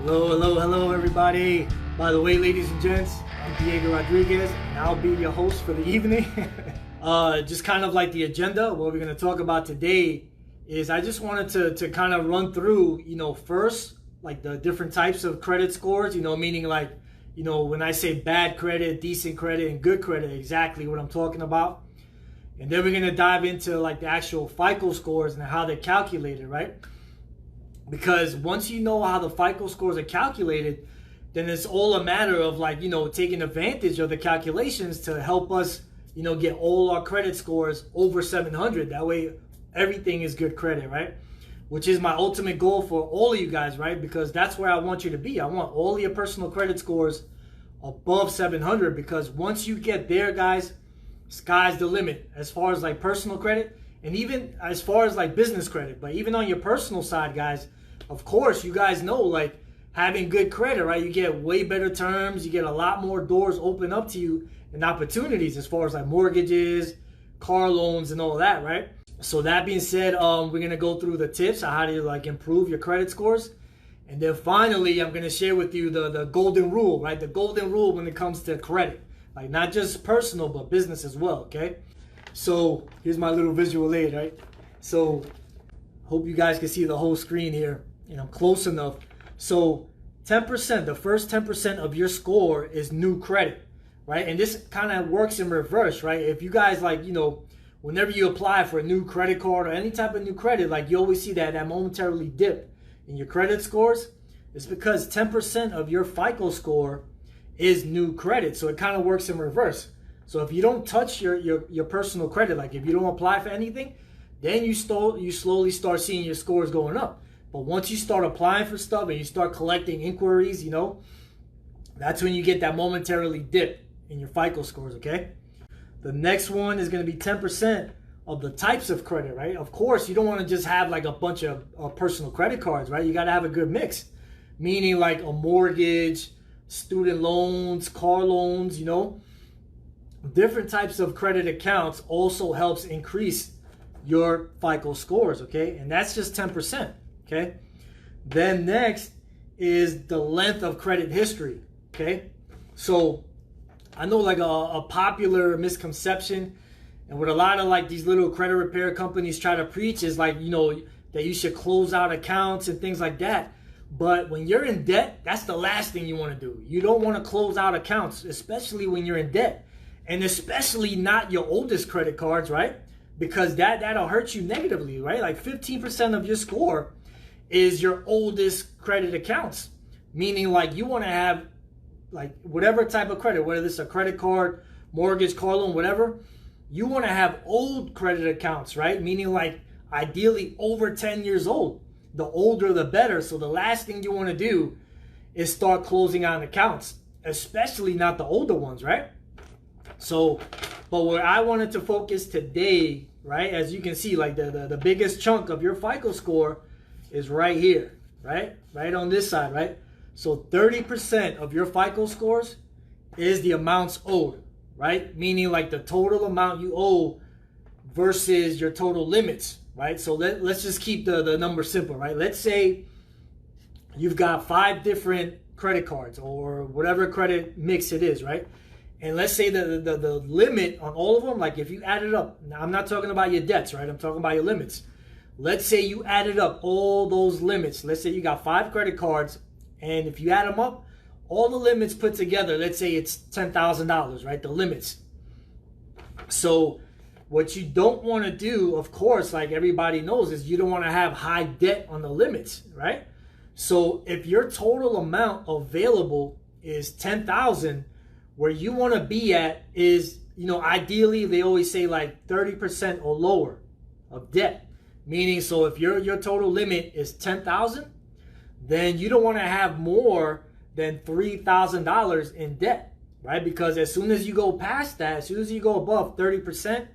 Hello, everybody. By the way, ladies and gents, I'm Diego Rodriguez, and I'll be your host for the evening. Just kind of like the agenda, what we're going to talk about today is I just wanted to kind of run through, first, like the different types of credit scores, meaning like, when I say bad credit, decent credit, and good credit, exactly what I'm talking about. And then we're going to dive into like the actual FICO scores and how they're calculated, right? Because once you know how the FICO scores are calculated, then it's all a matter of like, taking advantage of the calculations to help us, get all our credit scores over 700. That way, everything is good credit, right? Which is my ultimate goal for all of you guys, right? Because that's where I want you to be. I want all of your personal credit scores above 700 because once you get there, guys, sky's the limit as far as like personal credit and even as far as like business credit. But even on your personal side, guys, of course, you guys know like having good credit, right? You get way better terms. You get a lot more doors open up to you and opportunities as far as like mortgages, car loans, and all that, right? So that being said, we're going to go through the tips on how to like improve your credit scores. And then finally, I'm going to share with you the golden rule, right? The golden rule when it comes to credit, like not just personal, but business as well, okay? So here's my little visual aid, right? So hope you guys can see the whole screen here and I'm close enough. So 10%, the first 10% of your score is new credit, right? And this kind of works in reverse, right? If you guys like, whenever you apply for a new credit card or any type of new credit, like you always see that momentarily dip in your credit scores. It's because 10% of your FICO score is new credit. So it kind of works in reverse. So if you don't touch your personal credit, like if you don't apply for anything, then you slowly start seeing your scores going up. But once you start applying for stuff and you start collecting inquiries, that's when you get that momentarily dip in your FICO scores, okay? The next one is going to be 10% of the types of credit, right? Of course, you don't want to just have like a bunch of personal credit cards, right? You got to have a good mix, meaning like a mortgage, student loans, car loans, different types of credit accounts also helps increase your FICO scores, okay? And that's just 10%, okay? Then next is the length of credit history, okay? So I know like a popular misconception and what a lot of like these little credit repair companies try to preach is like, that you should close out accounts and things like that. But when you're in debt, that's the last thing you want to do. You don't want to close out accounts, especially when you're in debt. And especially not your oldest credit cards, right? Because that'll hurt you negatively, right? Like 15% of your score is your oldest credit accounts. Meaning like you want to have like whatever type of credit, whether it's a credit card, mortgage, car loan, whatever, you want to have old credit accounts, right? Meaning like ideally over 10 years old. The older, the better. So the last thing you want to do is start closing out accounts, especially not the older ones, right? So, but where I wanted to focus today, right, as you can see, like the biggest chunk of your FICO score is right here, right? Right on this side, right? So 30% of your FICO scores is the amounts owed, right? Meaning like the total amount you owe versus your total limits, right? So let's just keep the number simple, right? Let's say you've got 5 different credit cards or whatever credit mix it is, right? And let's say the limit on all of them, like if you add it up, now I'm not talking about your debts, right? I'm talking about your limits. Let's say you added up all those limits. Let's say you got 5 credit cards, and if you add them up, all the limits put together, let's say it's $10,000, right? The limits. So what you don't want to do, of course, like everybody knows, is you don't want to have high debt on the limits, right? So if your total amount available is $10,000, where you want to be at is, ideally they always say like 30% or lower of debt. Meaning, so if your total limit is $10,000, then you don't want to have more than $3,000 in debt, right? Because as soon as you go past that, as soon as you go above 30%,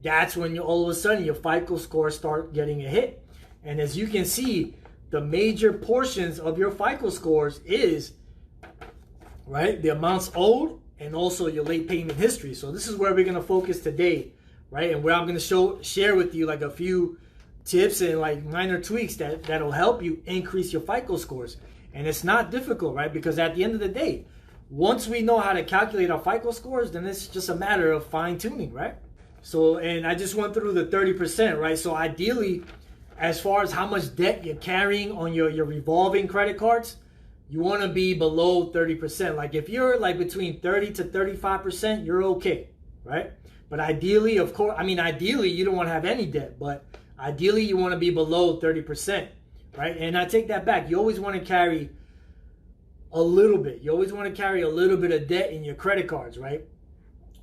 that's when all of a sudden your FICO scores start getting a hit. And as you can see, the major portions of your FICO scores is, right, the amounts owed and also your late payment history. So this is where we're going to focus today, right? And where I'm going to share with you like a few tips and like minor tweaks that'll help you increase your FICO scores. And it's not difficult, right? Because at the end of the day, once we know how to calculate our FICO scores, then it's just a matter of fine tuning, right? So, and I just went through the 30%, right? So ideally, as far as how much debt you're carrying on your revolving credit cards, you want to be below 30%. Like if you're like between 30 to 35%, you're okay, right? But ideally, of course, I mean, ideally you don't want to have any debt, but ideally you want to be below 30%, right? And I take that back. You always want to carry a little bit. You always want to carry a little bit of debt in your credit cards, right?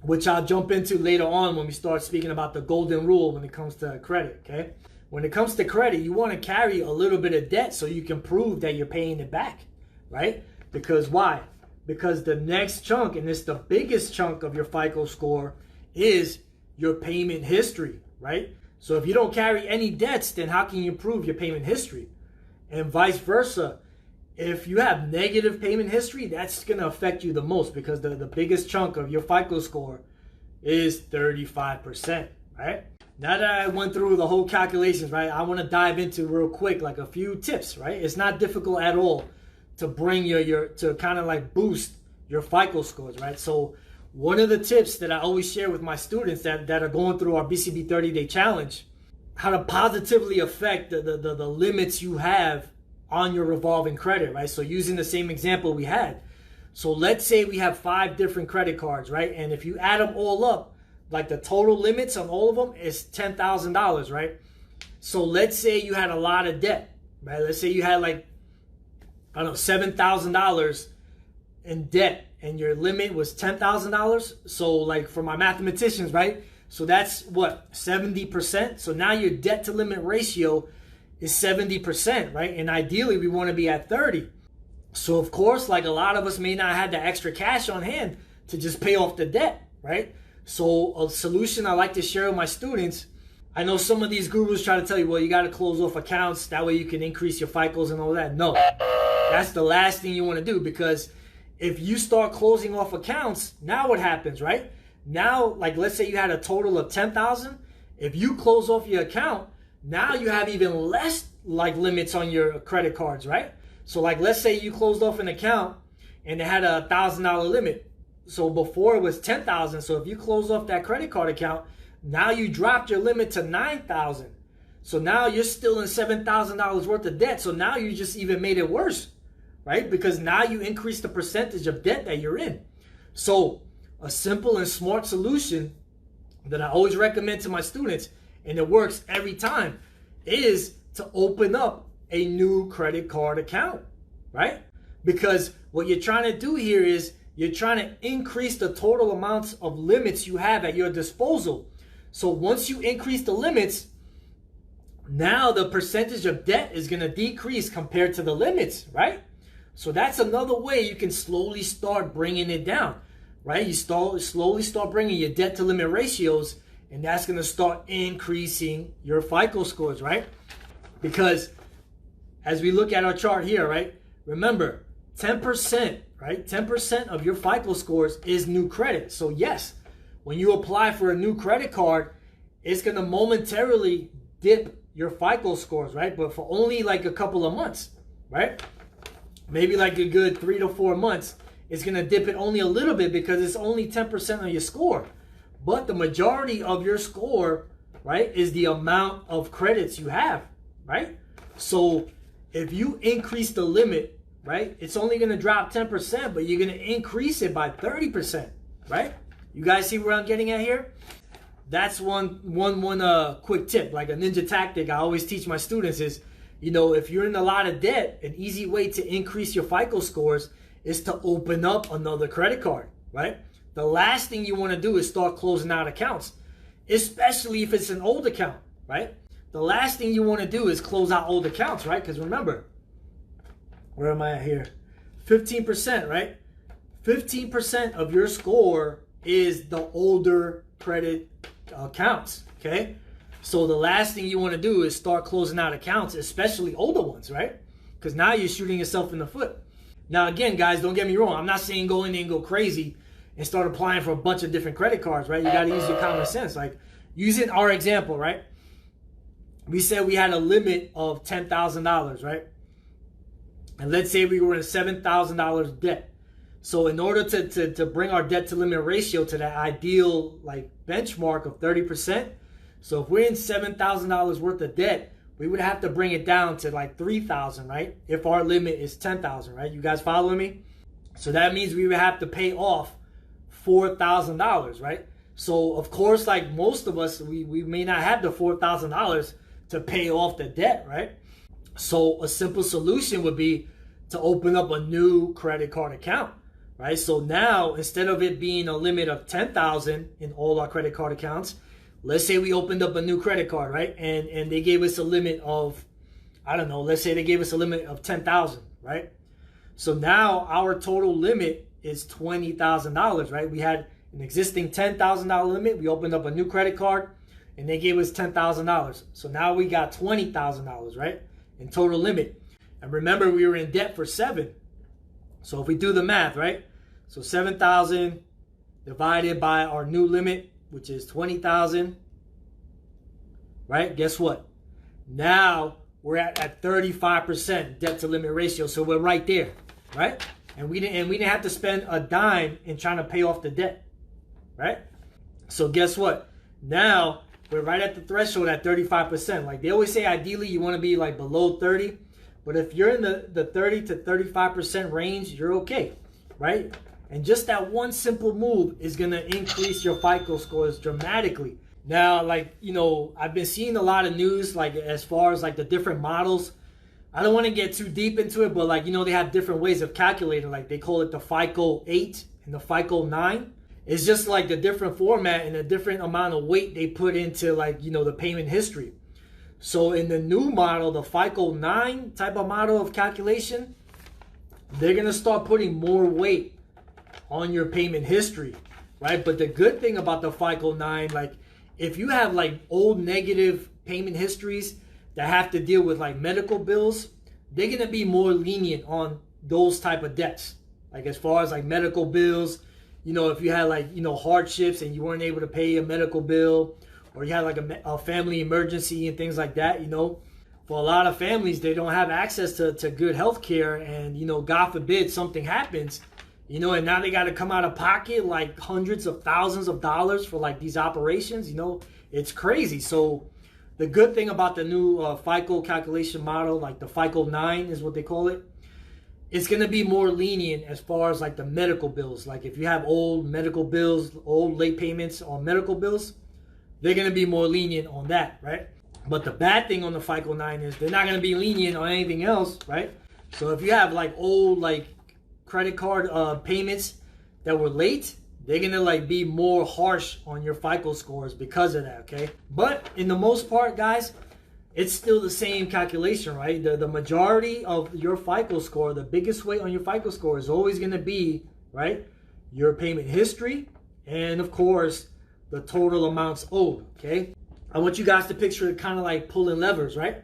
Which I'll jump into later on when we start speaking about the golden rule when it comes to credit, okay? When it comes to credit, you want to carry a little bit of debt so you can prove that you're paying it back, right? Because why? Because the next chunk, and it's the biggest chunk of your FICO score, is your payment history, right? So if you don't carry any debts, then how can you prove your payment history? And vice versa. If you have negative payment history, that's going to affect you the most because the biggest chunk of your FICO score is 35%, right? Now that I went through the whole calculations, right, I want to dive into real quick like a few tips, right? It's not difficult at all to bring to kind of like boost your FICO scores, right? So one of the tips that I always share with my students that are going through our BCB 30-day challenge, how to positively affect the limits you have on your revolving credit, right? So using the same example we had. So let's say we have 5 different credit cards, right? And if you add them all up, like the total limits on all of them is $10,000, right? So let's say you had a lot of debt, right? Let's say you had like, I don't know, $7,000 in debt and your limit was $10,000. So like for my mathematicians, right? So that's what, 70%? So now your debt to limit ratio is 70%, right? And ideally we want to be at 30. So of course, like a lot of us may not have the extra cash on hand to just pay off the debt, right? So a solution I like to share with my students, I know some of these gurus try to tell you, well, you got to close off accounts. That way you can increase your FICOs and all that. No, that's the last thing you want to do, because if you start closing off accounts, now what happens, right? Now, like let's say you had a total of 10,000. If you close off your account, now you have even less like limits on your credit cards, right? So like let's say you closed off an account and it had a $1,000 limit. So before it was 10,000. So if you close off that credit card account, now you dropped your limit to 9,000. So now you're still in $7,000 worth of debt. So now you just even made it worse, right? Because now you increase the percentage of debt that you're in. So a simple and smart solution that I always recommend to my students, and it works every time, is to open up a new credit card account, right? Because what you're trying to do here is you're trying to increase the total amounts of limits you have at your disposal. So once you increase the limits, now the percentage of debt is going to decrease compared to the limits, right? So that's another way you can slowly start bringing it down, right? You slowly start bringing your debt to limit ratios, and that's going to start increasing your FICO scores, right? Because as we look at our chart here, right? Remember, 10%, right? 10% of your FICO scores is new credit. So yes, when you apply for a new credit card, it's going to momentarily dip your FICO scores, right? But for only like a couple of months, right? Maybe like a good 3 to 4 months, it's going to dip it only a little bit because it's only 10% of your score. But the majority of your score, right, is the amount of credits you have, right? So if you increase the limit, right, it's only going to drop 10%, but you're going to increase it by 30%, right? You guys see where I'm getting at here? That's one quick tip, like a ninja tactic I always teach my students is, you know, if you're in a lot of debt, an easy way to increase your FICO scores is to open up another credit card, right? The last thing you want to do is start closing out accounts, especially if it's an old account, right? The last thing you want to do is close out old accounts, right? Because remember, where am I at here? 15%, right? 15% of your score is the older credit accounts, okay? So the last thing you want to do is start closing out accounts, especially older ones, right? Because now you're shooting yourself in the foot. Now, again, guys, don't get me wrong. I'm not saying go in there and go crazy and start applying for a bunch of different credit cards, right? You got to use your common sense. Like, using our example, right? We said we had a limit of $10,000, right? And let's say we were in $7,000 debt. So in order to bring our debt to limit ratio to that ideal like benchmark of 30%, so if we're in $7,000 worth of debt, we would have to bring it down to like $3,000, right? If our limit is $10,000, right? You guys following me? So that means we would have to pay off $4,000, right? So of course, like most of us, we may not have the $4,000 to pay off the debt, right? So a simple solution would be to open up a new credit card account, right? So now instead of it being a limit of $10,000 in all our credit card accounts, let's say we opened up a new credit card, right? And they gave us a limit of, I don't know, let's say they gave us a limit of $10,000, right? So now our total limit is $20,000, right? We had an existing $10,000 limit. We opened up a new credit card and they gave us $10,000. So now we got $20,000, right? In total limit. And remember, we were in debt for 7. So if we do the math, right? So 7,000 divided by our new limit, which is 20,000, right? Guess what? Now we're at 35% debt to limit ratio. So we're right there, right? And we didn't have to spend a dime in trying to pay off the debt, right? So guess what? Now we're right at the threshold at 35%. Like they always say, ideally you want to be like below 30, but if you're in the 30 to 35% range, you're okay, right? And just that one simple move is going to increase your FICO scores dramatically. Now, like, you know, I've been seeing a lot of news, like as far as like the different models. I don't want to get too deep into it, but like, you know, they have different ways of calculating. Like they call it the FICO 8 and the FICO 9. It's just like the different format and a different amount of weight they put into like, you know, the payment history. So in the new model, the FICO 9 type of model of calculation, they're going to start putting more weight on your payment history, right? But the good thing about the FICO 9, like if you have like old negative payment histories that have to deal with like medical bills, they're going to be more lenient on those type of debts. Like as far as like medical bills, you know, if you had like, you know, hardships and you weren't able to pay a medical bill, or you had like a family emergency and things like that, you know, for a lot of families, they don't have access to good health care. And, you know, God forbid something happens, you know, and now they got to come out of pocket like hundreds of thousands of dollars for like these operations, you know, it's crazy. So the good thing about the new FICO calculation model, like the FICO 9 is what they call it, it's going to be more lenient as far as like the medical bills. Like if you have old medical bills, old late payments on medical bills, they're going to be more lenient on that, right? But the bad thing on the FICO 9 is they're not going to be lenient on anything else, right? So if you have like old like credit card payments that were late, they're going to like be more harsh on your FICO scores because of that, okay? But in the most part, guys, it's still the same calculation, right? The majority of your FICO score, the biggest weight on your FICO score is always going to be, right, your payment history and, of course, the total amounts owed, okay? I want you guys to picture it kind of like pulling levers, right?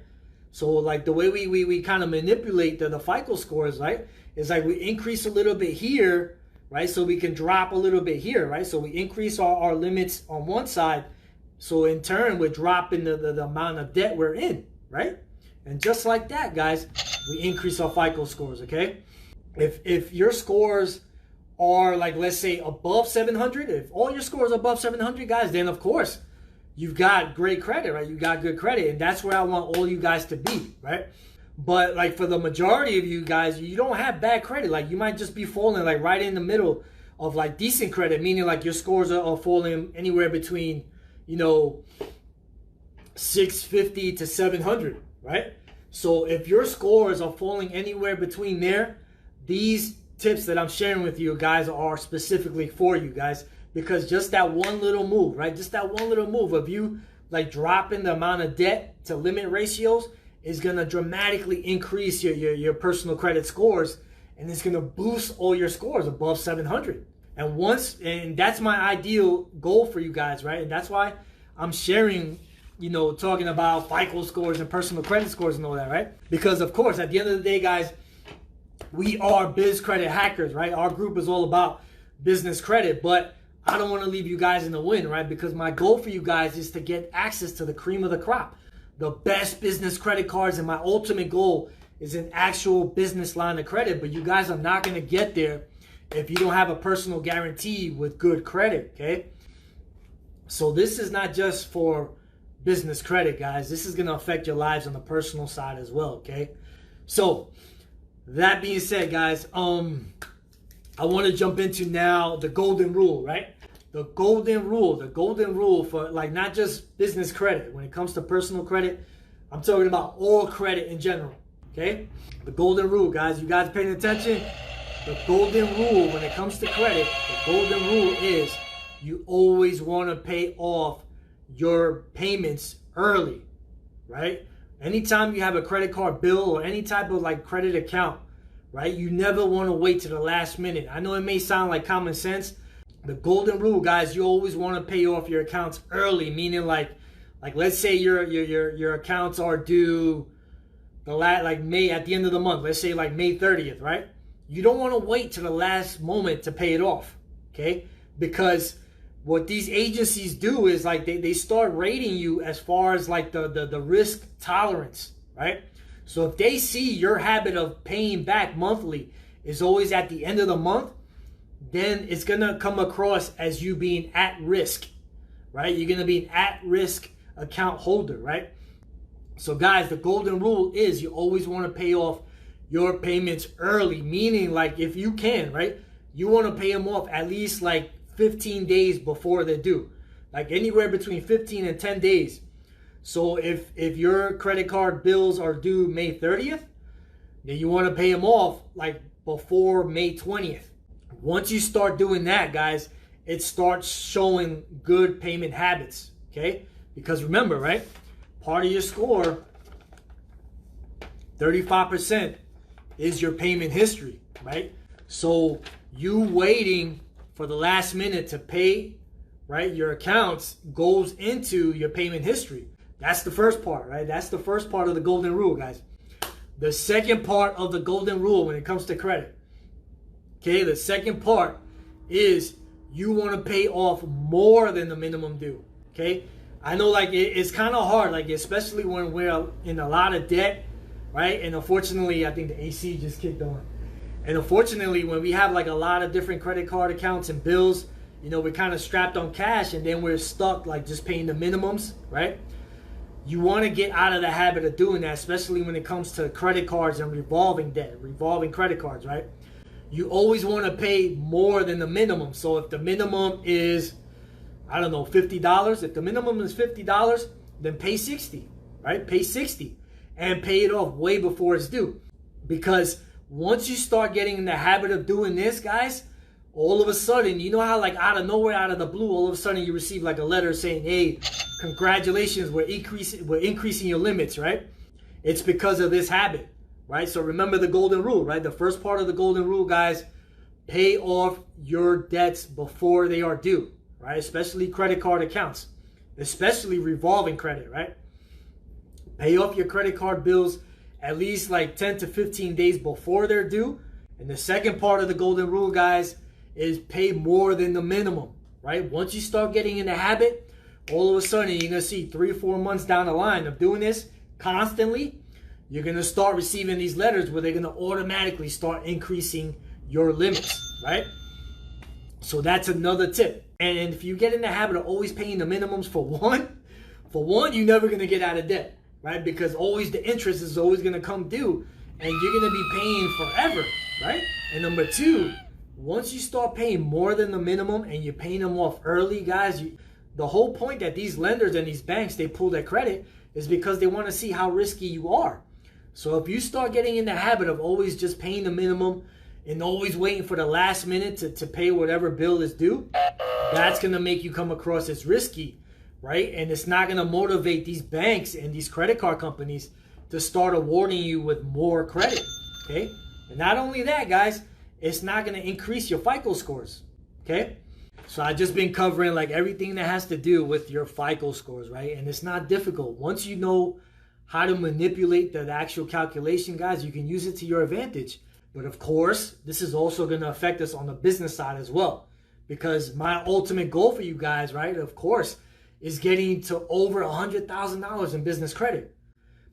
So, like, the way we kind of manipulate the FICO scores, right, is like we increase a little bit here, right, so we can drop a little bit here, right? So we increase our limits on one side, so in turn, we're dropping the amount of debt we're in, right? And just like that, guys, we increase our FICO scores, okay? If your scores are like, let's say above 700, if all your scores are above 700, guys, then of course, you've got great credit, right? You got good credit, and that's where I want all you guys to be, right? But like for the majority of you guys, you don't have bad credit. Like you might just be falling like right in the middle of like decent credit, meaning like your scores are falling anywhere between, you know, 650 to 700, right? So if your scores are falling anywhere between there, these tips that I'm sharing with you guys are specifically for you guys, because just that one little move, right? Just that one little move of you like dropping the amount of debt to limit ratios is going to dramatically increase your personal credit scores, and it's going to boost all your scores above 700. And that's my ideal goal for you guys, right? And that's why I'm sharing, you know, talking about FICO scores and personal credit scores and all that, right? Because of course, at the end of the day, guys, we are biz credit hackers, right? Our group is all about business credit, but I don't want to leave you guys in the wind, right? Because my goal for you guys is to get access to the cream of the crop, the best business credit cards, and my ultimate goal is an actual business line of credit, but you guys are not going to get there if you don't have a personal guarantee with good credit, okay? So this is not just for business credit, guys. This is going to affect your lives on the personal side as well, okay? So that being said, guys, I want to jump into now the golden rule, right? The golden rule for like not just business credit. When it comes to personal credit, I'm talking about all credit in general, okay? The golden rule, guys. You guys paying attention? The golden rule when it comes to credit, the golden rule is you always want to pay off your payments early, right? Anytime you have a credit card bill or any type of like credit account, right? You never want to wait to the last minute. I know it may sound like common sense. The golden rule, guys, you always want to pay off your accounts early, meaning like let's say your accounts are due like May at the end of the month. Let's say like May 30th, right? You don't want to wait to the last moment to pay it off, okay? Because what these agencies do is like they start rating you as far as like the risk tolerance, right? So if they see your habit of paying back monthly is always at the end of the month, then it's going to come across as you being at risk, right? You're going to be an at-risk account holder, right? So guys, the golden rule is you always want to pay off your payments early, meaning like if you can, right? You want to pay them off at least like 15 days before they're due, like anywhere between 15 and 10 days. So if your credit card bills are due May 30th, then you want to pay them off like before May 20th. Once you start doing that, guys, it starts showing good payment habits, okay? Because remember, right? Part of your score, 35% is your payment history, right? So you waiting for the last minute to pay, right, your accounts goes into your payment history. That's the first part, right? That's the first part of the golden rule, guys. The second part of the golden rule when it comes to credit, okay, the second part is you want to pay off more than the minimum due, okay? I know like it's kind of hard, like especially when we're in a lot of debt, right? And unfortunately, I think the AC just kicked on. And unfortunately, when we have like a lot of different credit card accounts and bills, you know, we're kind of strapped on cash and then we're stuck like just paying the minimums, right? You want to get out of the habit of doing that, especially when it comes to credit cards and revolving debt, revolving credit cards, right? You always want to pay more than the minimum. So if the minimum is, I don't know, $50, if the minimum is $50, then pay 60, right? Pay 60 and pay it off way before it's due. Because once you start getting in the habit of doing this, guys, all of a sudden, you know how like out of nowhere, out of the blue, all of a sudden you receive like a letter saying, hey, congratulations, we're increasing your limits, right? It's because of this habit, right? So remember the golden rule, right? The first part of the golden rule, guys, pay off your debts before they are due, right? Especially credit card accounts, especially revolving credit, right? Pay off your credit card bills at least like 10 to 15 days before they're due. And the second part of the golden rule, guys, is pay more than the minimum, right? Once you start getting in the habit, all of a sudden you're going to see 3 or 4 months down the line of doing this constantly, you're going to start receiving these letters where they're going to automatically start increasing your limits, right? So that's another tip. And if you get in the habit of always paying the minimums for one, you're never going to get out of debt, right? Because always the interest is always going to come due and you're going to be paying forever, right? And number two, once you start paying more than the minimum and you're paying them off early, guys, the whole point that these lenders and these banks, they pull their credit is because they want to see how risky you are. So if you start getting in the habit of always just paying the minimum and always waiting for the last minute to pay whatever bill is due, that's going to make you come across as risky, right? And it's not going to motivate these banks and these credit card companies to start awarding you with more credit, okay? And not only that, guys, it's not going to increase your FICO scores, okay? So I've just been covering like everything that has to do with your FICO scores, right? And it's not difficult. Once you know how to manipulate the actual calculation, guys, you can use it to your advantage. But of course, this is also going to affect us on the business side as well. Because my ultimate goal for you guys, right, of course, is getting to over $100,000 in business credit.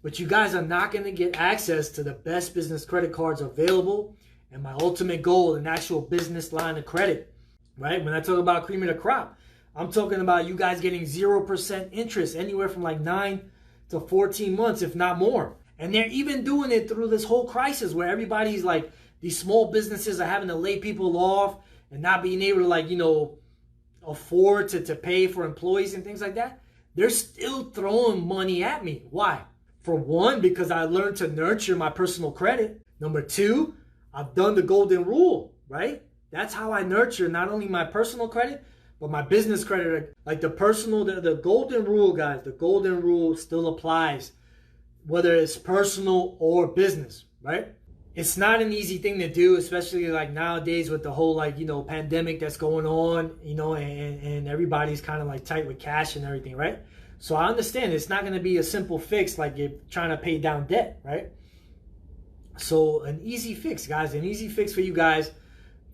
but you guys are not going to get access to the best business credit cards available and my ultimate goal, an actual business line of credit, right? When I talk about cream of the crop, I'm talking about you guys getting 0% interest anywhere from like 9 to 14 months, if not more. And they're even doing it through this whole crisis where everybody's like, these small businesses are having to lay people off and not being able to, like, you know, afford to pay for employees and things like that. They're still throwing money at me. Why? For one, because I learned to nurture my personal credit. Number two, I've done the golden rule, right? That's how I nurture not only my personal credit, but my business credit. Like the golden rule, guys, the golden rule still applies, whether it's personal or business, right? It's not an easy thing to do, especially like nowadays with the whole, like, you know, pandemic that's going on, you know, and everybody's kind of like tight with cash and everything, right? So I understand it's not going to be a simple fix like you're trying to pay down debt, right? So an easy fix, guys, an easy fix for you guys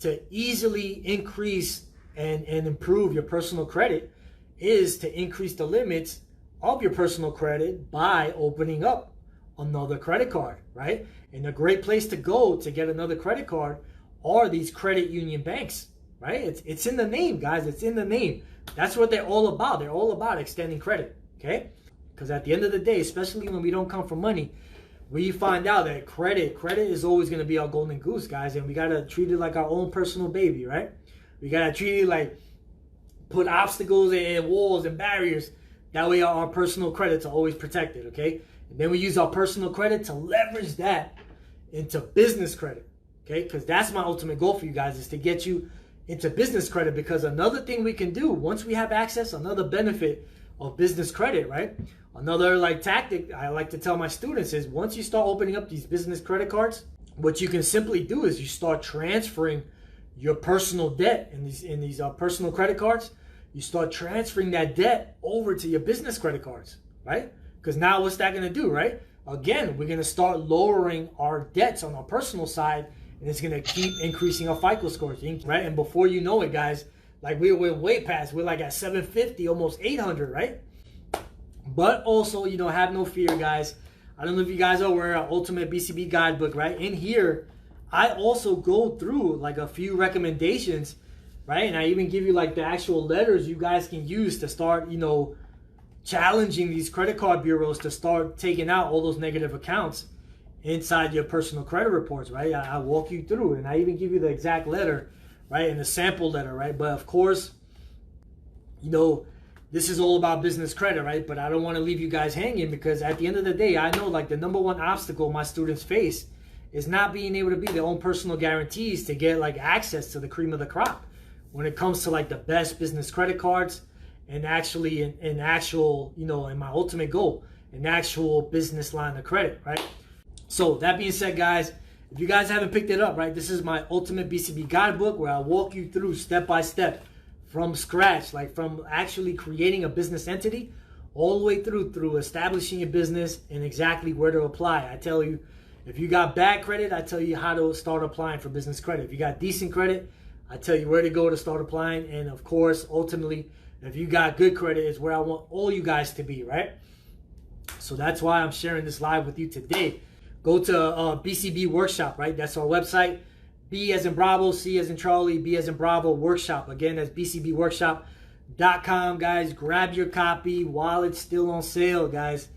to easily increase and improve your personal credit is to increase the limits of your personal credit by opening up another credit card, right? And a great place to go to get another credit card are these credit union banks, right? It's in the name, guys. It's in the name. That's what they're all about. They're all about extending credit, okay? Because at the end of the day, especially when we don't come from money, we find out that credit is always going to be our golden goose, guys. And we got to treat it like our own personal baby, right? We got to treat it like, put obstacles and walls and barriers. That way our personal credits are always protected, okay? And then we use our personal credit to leverage that into business credit, okay? Because that's my ultimate goal for you guys, is to get you into business credit. Because another thing we can do once we have access, another benefit of business credit, right? Another like tactic I like to tell my students is once you start opening up these business credit cards, what you can simply do is you start transferring your personal debt in these personal credit cards. You start transferring that debt over to your business credit cards, right? Because now what's that going to do, right? Again, we're going to start lowering our debts on our personal side, and it's going to keep increasing our FICO scores, right? And before you know it, guys, like we're way past, we're like at 750, almost 800, right? But also, you know, have no fear, guys. I don't know if you guys are aware of Ultimate Bcb Guidebook, right? In here, I also go through like a few recommendations, right? And I even give you like the actual letters you guys can use to start, you know, challenging these credit card bureaus to start taking out all those negative accounts inside your personal credit reports, right? I walk you through, and I even give you the exact letter, right? And the sample letter, right? But of course, you know, this is all about business credit, right? But I don't want to leave you guys hanging, because at the end of the day, I know like the number one obstacle my students face is not being able to be their own personal guarantees to get like access to the cream of the crop when it comes to like the best business credit cards, and actually an actual, you know, and my ultimate goal, an actual business line of credit, right? So that being said, guys, if you guys haven't picked it up, right, this is my Ultimate Bcb Guidebook, where I walk you through step by step from scratch, like from actually creating a business entity all the way through establishing a business and exactly where to apply. I tell you, if you got bad credit, I tell you how to start applying for business credit. If you got decent credit, I tell you where to go to start applying. And of course, ultimately, if you got good credit, is where I want all you guys to be, right? So that's why I'm sharing this live with you today. Go to BCB Workshop, right? That's our website. B as in Bravo, C as in Charlie, B as in Bravo Workshop. Again, that's bcbworkshop.com, guys. Grab your copy while it's still on sale, guys.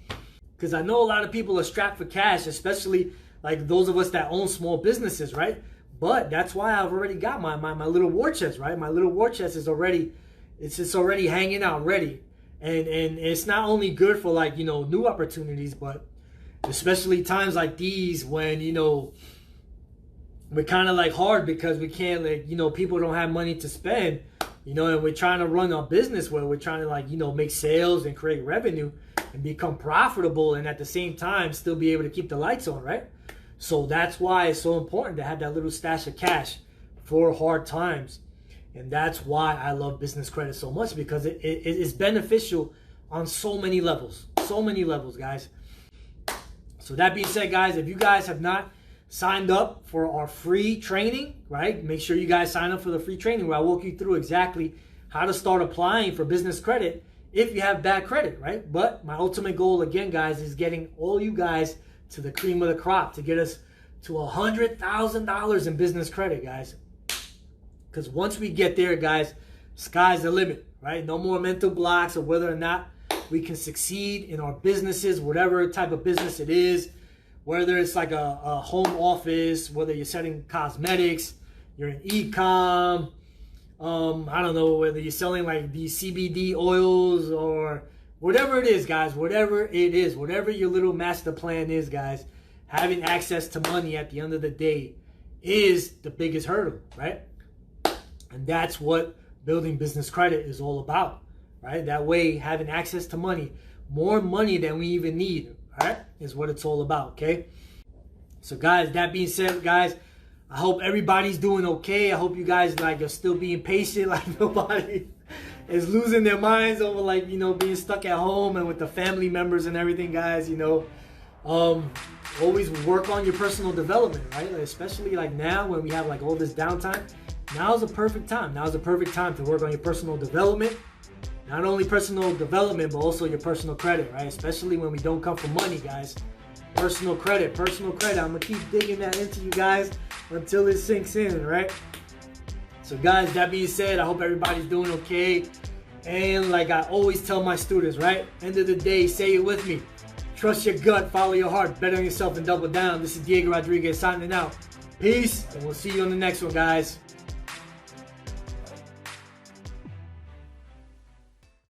Because I know a lot of people are strapped for cash, especially like those of us that own small businesses, right? But that's why I've already got my little war chest, right? My little war chest is already, it's already hanging out ready. And it's not only good for like, you know, new opportunities, but especially times like these when, you know, we're kind of like hard because we can't, like, you know, people don't have money to spend, you know, and we're trying to run our business where we're trying to, like, you know, make sales and create revenue and become profitable, and at the same time still be able to keep the lights on, right? So that's why it's so important to have that little stash of cash for hard times. And that's why I love business credit so much, because it is beneficial on so many levels, guys. So that being said, guys, if you guys have not signed up for our free training, right, make sure you guys sign up for the free training where I walk you through exactly how to start applying for business credit if you have bad credit, right? But my ultimate goal, again, guys, is getting all you guys to the cream of the crop, to get us to $100,000 in business credit, guys. Because once we get there, guys, sky's the limit, right? No more mental blocks of whether or not we can succeed in our businesses, whatever type of business it is, whether it's like a home office, whether you're selling cosmetics, you're in e-com, I don't know, whether you're selling like these CBD oils or whatever it is, guys, whatever it is, whatever your little master plan is, guys, having access to money at the end of the day is the biggest hurdle, right? And that's what building business credit is all about, right? That way, having access to money, more money than we even need, right, is what it's all about, okay? So, guys, that being said, guys, I hope everybody's doing okay. I hope you guys like are still being patient, like nobody is losing their minds over like, you know, being stuck at home and with the family members and everything, guys, you know. Always work on your personal development, right? Like, especially like now when we have like all this downtime. Now's the perfect time. Now's the perfect time to work on your personal development. Not only personal development, but also your personal credit, right? Especially when we don't come for money, guys. Personal credit, personal credit. I'm going to keep digging that into you guys until it sinks in, right? So, guys, that being said, I hope everybody's doing okay. And like I always tell my students, right? End of the day, say it with me. Trust your gut, follow your heart, bet on yourself, and double down. This is Diego Rodriguez signing out. Peace, and we'll see you on the next one, guys.